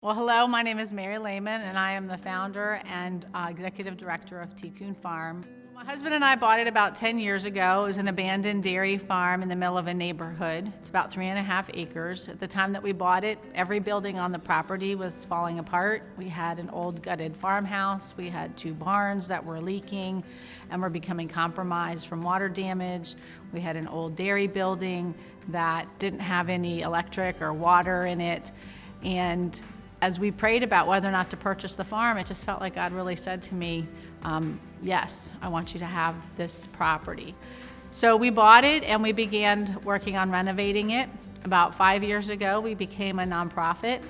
Well, hello, my name is Mary Laymon, and I am the founder and executive director of Tikkun Farm. My husband and I bought it about 10 years ago. It was an abandoned dairy farm in the middle of a neighborhood. It's about 3.5 acres. At the time that we bought it, every building on the property was falling apart. We had an old gutted farmhouse. We had 2 barns that were leaking and were becoming compromised from water damage. We had an old dairy building that didn't have any electric or water in it. And as we prayed about whether or not to purchase the farm, it just felt like God really said to me, yes, I want you to have this property. So we bought it and we began working on renovating it. About 5 years ago, we became a nonprofit.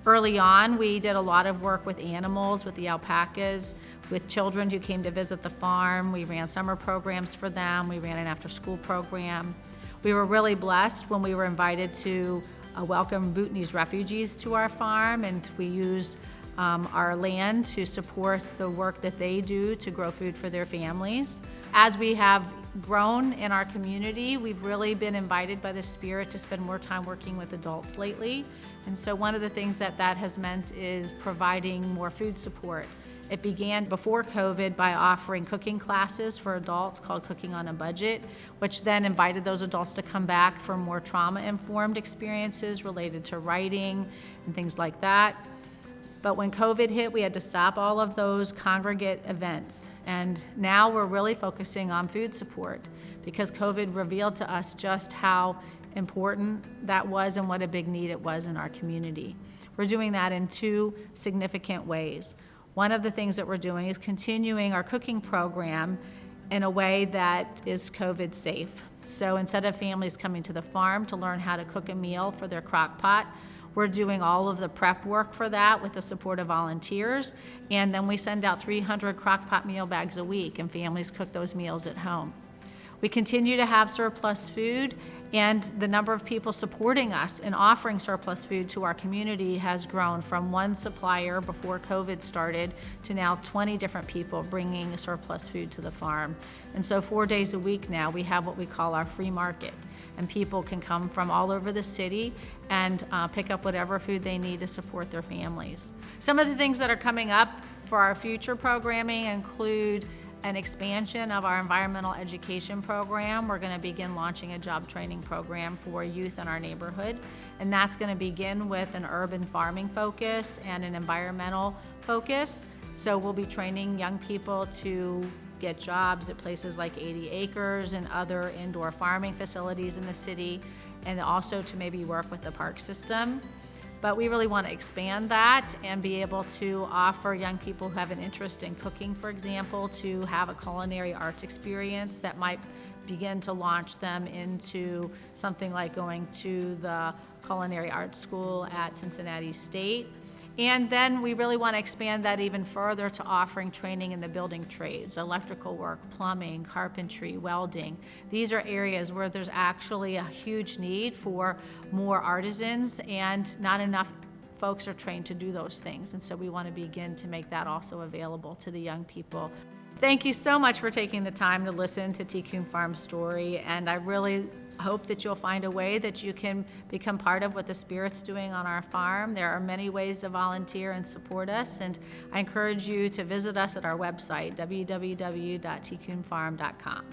Early on, we did a lot of work with animals, with the alpacas, with children who came to visit the farm. We ran summer programs for them. We ran an after-school program. We were really blessed when we were invited to welcome Bhutanese refugees to our farm, and we use our land to support the work that they do to grow food for their families. As we have grown in our community, we've really been invited by the Spirit to spend more time working with adults lately. And so one of the things that has meant is providing more food support. It began before COVID by offering cooking classes for adults called Cooking on a Budget, which then invited those adults to come back for more trauma-informed experiences related to writing and things like that. But when COVID hit, we had to stop all of those congregate events. And now we're really focusing on food support because COVID revealed to us just how important that was and what a big need it was in our community. We're doing that in 2 significant ways. One of the things that we're doing is continuing our cooking program in a way that is COVID safe. So instead of families coming to the farm to learn how to cook a meal for their crock pot, we're doing all of the prep work for that with the support of volunteers. And then we send out 300 crock pot meal bags a week, and families cook those meals at home. We continue to have surplus food, and the number of people supporting us in offering surplus food to our community has grown from 1 supplier before COVID started to now 20 different people bringing surplus food to the farm. And so 4 days a week now, we have what we call our free market, and people can come from all over the city and pick up whatever food they need to support their families. Some of the things that are coming up for our future programming include an expansion of our environmental education program. We're going to begin launching a job training program for youth in our neighborhood, and that's going to begin with an urban farming focus and an environmental focus. So we'll be training young people to get jobs at places like 80 Acres and other indoor farming facilities in the city, and also to maybe work with the park system. But we really want to expand that and be able to offer young people who have an interest in cooking, for example, to have a culinary arts experience that might begin to launch them into something like going to the culinary arts school at Cincinnati State. And then we really want to expand that even further to offering training in the building trades, electrical work, plumbing, carpentry, welding. These are areas where there's actually a huge need for more artisans, and not enough folks are trained to do those things. And so we want to begin to make that also available to the young people. Thank you so much for taking the time to listen to Tikkun Farm's story, and I really hope that you'll find a way that you can become part of what the Spirit's doing on our farm. There are many ways to volunteer and support us, and I encourage you to visit us at our website, www.tikkunfarm.com.